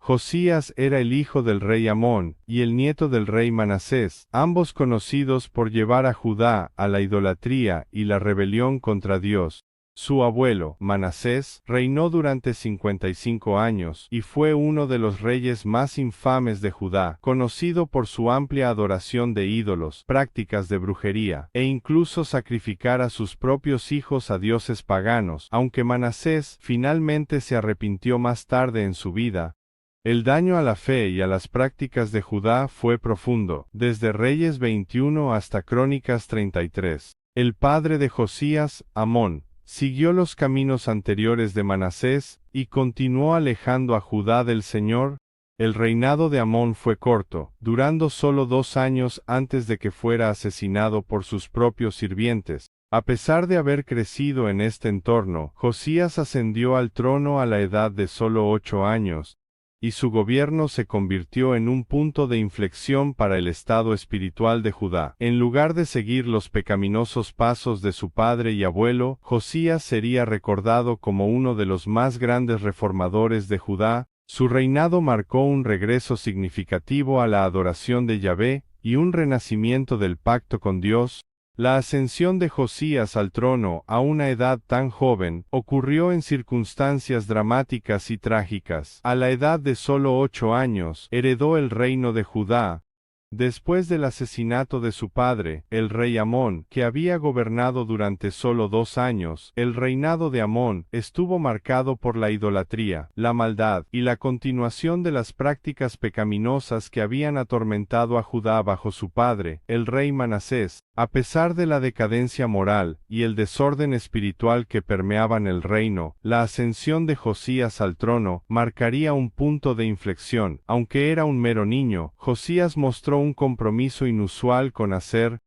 Josías era el hijo del rey Amón, y el nieto del rey Manasés, ambos conocidos por llevar a Judá a la idolatría y la rebelión contra Dios. Su abuelo, Manasés, reinó durante 55 años, y fue uno de los reyes más infames de Judá, conocido por su amplia adoración de ídolos, prácticas de brujería, e incluso sacrificar a sus propios hijos a dioses paganos, aunque Manasés finalmente se arrepintió más tarde en su vida. El daño a la fe y a las prácticas de Judá fue profundo, desde Reyes 21 hasta Crónicas 33. El padre de Josías, Amón, siguió los caminos anteriores de Manasés, y continuó alejando a Judá del Señor. El reinado de Amón fue corto, durando solo 2 años antes de que fuera asesinado por sus propios sirvientes. A pesar de haber crecido en este entorno, Josías ascendió al trono a la edad de solo 8 años, y su gobierno se convirtió en un punto de inflexión para el estado espiritual de Judá. En lugar de seguir los pecaminosos pasos de su padre y abuelo, Josías sería recordado como uno de los más grandes reformadores de Judá. Su reinado marcó un regreso significativo a la adoración de Yahvé, y un renacimiento del pacto con Dios. La ascensión de Josías al trono a una edad tan joven ocurrió en circunstancias dramáticas y trágicas. A la edad de solo 8 años, heredó el reino de Judá. Después del asesinato de su padre, el rey Amón, que había gobernado durante solo 2 años, el reinado de Amón estuvo marcado por la idolatría, la maldad y la continuación de las prácticas pecaminosas que habían atormentado a Judá bajo su padre, el rey Manasés. A pesar de la decadencia moral y el desorden espiritual que permeaban el reino, la ascensión de Josías al trono marcaría un punto de inflexión. Aunque era un mero niño, Josías mostró un compromiso inusual con hacer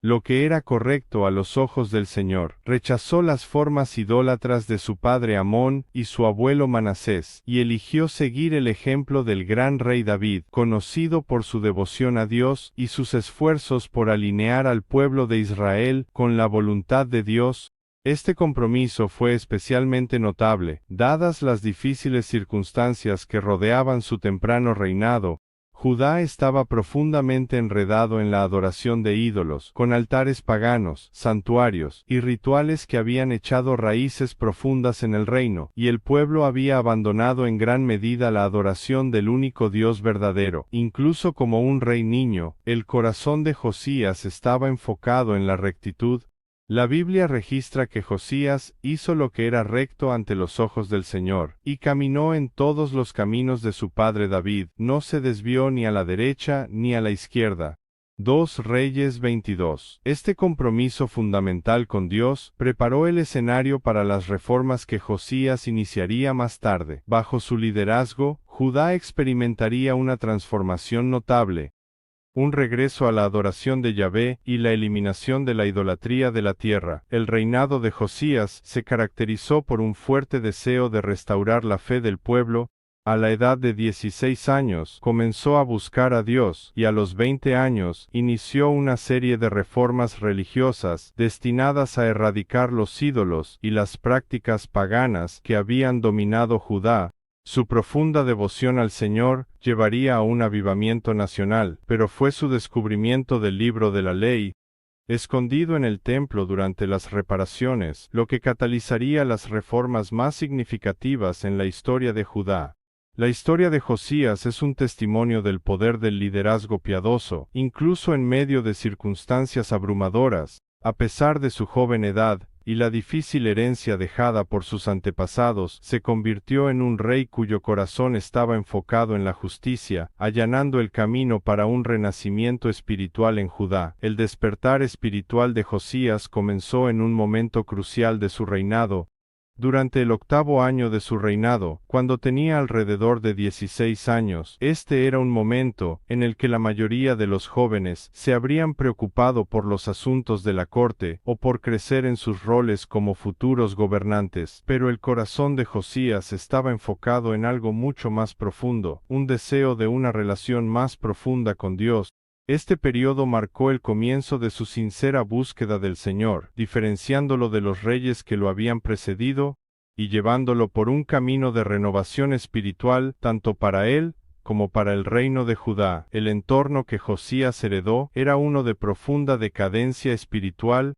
lo que era correcto a los ojos del Señor. Rechazó las formas idólatras de su padre Amón y su abuelo Manasés, y eligió seguir el ejemplo del gran rey David, conocido por su devoción a Dios y sus esfuerzos por alinear al pueblo de Israel con la voluntad de Dios. Este compromiso fue especialmente notable, dadas las difíciles circunstancias que rodeaban su temprano reinado. Judá estaba profundamente enredado en la adoración de ídolos, con altares paganos, santuarios y rituales que habían echado raíces profundas en el reino, y el pueblo había abandonado en gran medida la adoración del único Dios verdadero. Incluso como un rey niño, el corazón de Josías estaba enfocado en la rectitud. La Biblia registra que Josías hizo lo que era recto ante los ojos del Señor, y caminó en todos los caminos de su padre David, no se desvió ni a la derecha ni a la izquierda. 2 Reyes 22. Este compromiso fundamental con Dios preparó el escenario para las reformas que Josías iniciaría más tarde. Bajo su liderazgo, Judá experimentaría una transformación notable, un regreso a la adoración de Yahvé y la eliminación de la idolatría de la tierra. El reinado de Josías se caracterizó por un fuerte deseo de restaurar la fe del pueblo. A la edad de 16 años comenzó a buscar a Dios, y a los 20 años inició una serie de reformas religiosas destinadas a erradicar los ídolos y las prácticas paganas que habían dominado Judá. Su profunda devoción al Señor llevaría a un avivamiento nacional, pero fue su descubrimiento del libro de la ley, escondido en el templo durante las reparaciones, lo que catalizaría las reformas más significativas en la historia de Judá. La historia de Josías es un testimonio del poder del liderazgo piadoso, incluso en medio de circunstancias abrumadoras. A pesar de su joven edad y la difícil herencia dejada por sus antepasados, se convirtió en un rey cuyo corazón estaba enfocado en la justicia, allanando el camino para un renacimiento espiritual en Judá. El despertar espiritual de Josías comenzó en un momento crucial de su reinado. Durante el 8º año de su reinado, cuando tenía alrededor de 16 años, este era un momento en el que la mayoría de los jóvenes se habrían preocupado por los asuntos de la corte o por crecer en sus roles como futuros gobernantes. Pero el corazón de Josías estaba enfocado en algo mucho más profundo, un deseo de una relación más profunda con Dios. Este periodo marcó el comienzo de su sincera búsqueda del Señor, diferenciándolo de los reyes que lo habían precedido. y llevándolo por un camino de renovación espiritual tanto para él como para el reino de Judá. El entorno que Josías heredó era uno de profunda decadencia espiritual.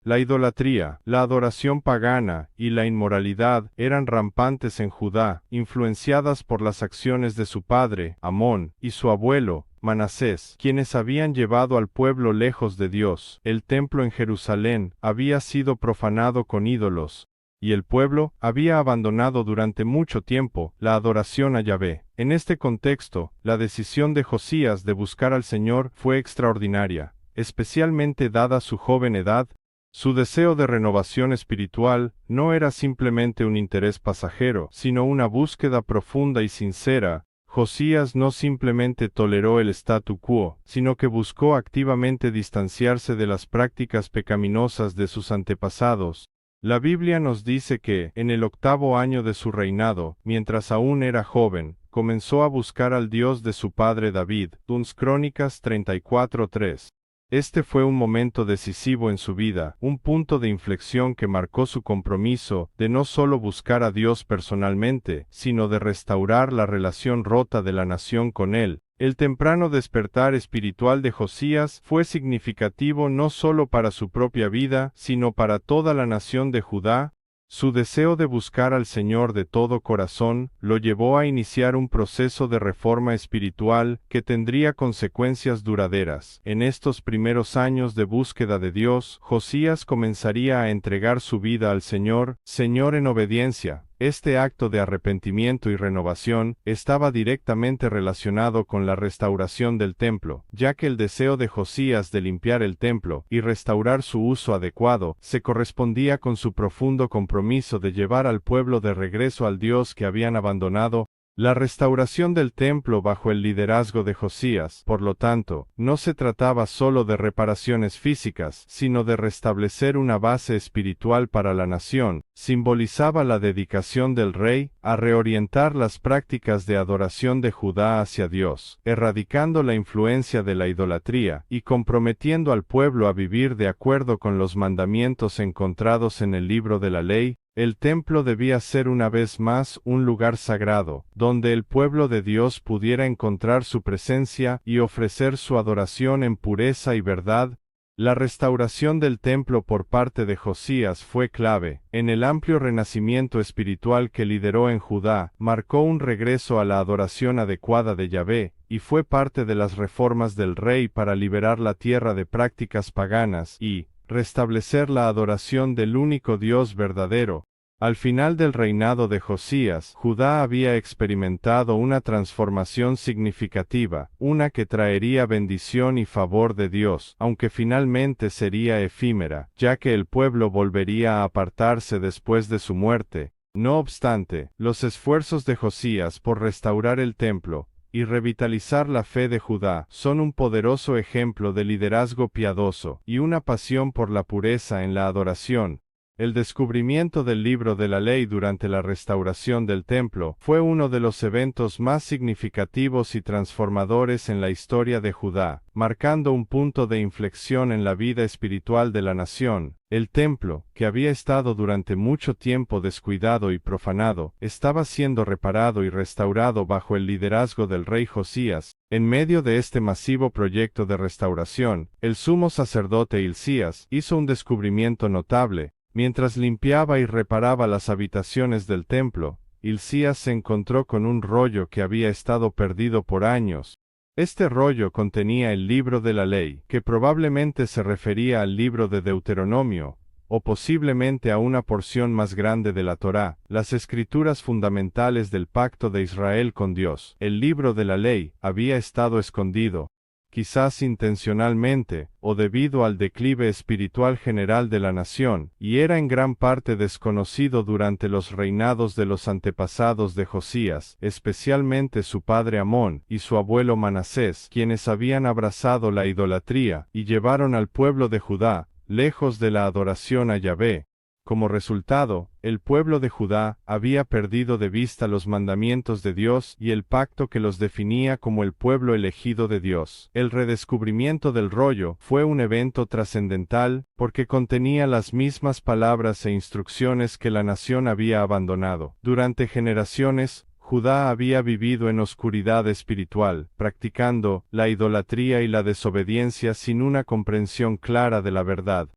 La idolatría, la adoración pagana y la inmoralidad eran rampantes en Judá, influenciadas por las acciones de su padre, Amón, y su abuelo, Manasés, quienes habían llevado al pueblo lejos de Dios. El templo en Jerusalén había sido profanado con ídolos, y el pueblo había abandonado durante mucho tiempo la adoración a Yahvé. En este contexto, la decisión de Josías de buscar al Señor fue extraordinaria, especialmente dada su joven edad. Su deseo de renovación espiritual no era simplemente un interés pasajero, sino una búsqueda profunda y sincera. Josías no simplemente toleró el statu quo, sino que buscó activamente distanciarse de las prácticas pecaminosas de sus antepasados. La Biblia nos dice que, en el 8º año de su reinado, mientras aún era joven, comenzó a buscar al Dios de su padre David. Crónicas 34:3. Este fue un momento decisivo en su vida, un punto de inflexión que marcó su compromiso de no solo buscar a Dios personalmente, sino de restaurar la relación rota de la nación con él. El temprano despertar espiritual de Josías fue significativo no solo para su propia vida, sino para toda la nación de Judá. Su deseo de buscar al Señor de todo corazón lo llevó a iniciar un proceso de reforma espiritual que tendría consecuencias duraderas. En estos primeros años de búsqueda de Dios, Josías comenzaría a entregar su vida al Señor en obediencia. Este acto de arrepentimiento y renovación estaba directamente relacionado con la restauración del templo, ya que el deseo de Josías de limpiar el templo y restaurar su uso adecuado se correspondía con su profundo compromiso de llevar al pueblo de regreso al Dios que habían abandonado. La restauración del templo bajo el liderazgo de Josías, por lo tanto, no se trataba solo de reparaciones físicas, sino de restablecer una base espiritual para la nación. Simbolizaba la dedicación del rey a reorientar las prácticas de adoración de Judá hacia Dios, erradicando la influencia de la idolatría y comprometiendo al pueblo a vivir de acuerdo con los mandamientos encontrados en el libro de la ley. El templo debía ser una vez más un lugar sagrado, donde el pueblo de Dios pudiera encontrar su presencia y ofrecer su adoración en pureza y verdad. La restauración del templo por parte de Josías fue clave. En el amplio renacimiento espiritual que lideró en Judá, marcó un regreso a la adoración adecuada de Yahvé, y fue parte de las reformas del rey para liberar la tierra de prácticas paganas y restablecer la adoración del único Dios verdadero. Al final del reinado de Josías, Judá había experimentado una transformación significativa, una que traería bendición y favor de Dios, aunque finalmente sería efímera, ya que el pueblo volvería a apartarse después de su muerte. No obstante, los esfuerzos de Josías por restaurar el templo y revitalizar la fe de Judá son un poderoso ejemplo de liderazgo piadoso y una pasión por la pureza en la adoración. El descubrimiento del libro de la ley durante la restauración del templo fue uno de los eventos más significativos y transformadores en la historia de Judá, marcando un punto de inflexión en la vida espiritual de la nación. El templo, que había estado durante mucho tiempo descuidado y profanado, estaba siendo reparado y restaurado bajo el liderazgo del rey Josías. En medio de este masivo proyecto de restauración, el sumo sacerdote Hilcías hizo un descubrimiento notable. Mientras limpiaba y reparaba las habitaciones del templo, Hilcías se encontró con un rollo que había estado perdido por años. Este rollo contenía el libro de la ley, que probablemente se refería al libro de Deuteronomio, o posiblemente a una porción más grande de la Torá, las escrituras fundamentales del pacto de Israel con Dios. El libro de la ley había estado escondido, quizás intencionalmente, o debido al declive espiritual general de la nación, y era en gran parte desconocido durante los reinados de los antepasados de Josías, especialmente su padre Amón y su abuelo Manasés, quienes habían abrazado la idolatría y llevaron al pueblo de Judá lejos de la adoración a Yahvé. Como resultado, el pueblo de Judá había perdido de vista los mandamientos de Dios y el pacto que los definía como el pueblo elegido de Dios. El redescubrimiento del rollo fue un evento trascendental porque contenía las mismas palabras e instrucciones que la nación había abandonado. Durante generaciones, Judá había vivido en oscuridad espiritual, practicando la idolatría y la desobediencia sin una comprensión clara de la verdad.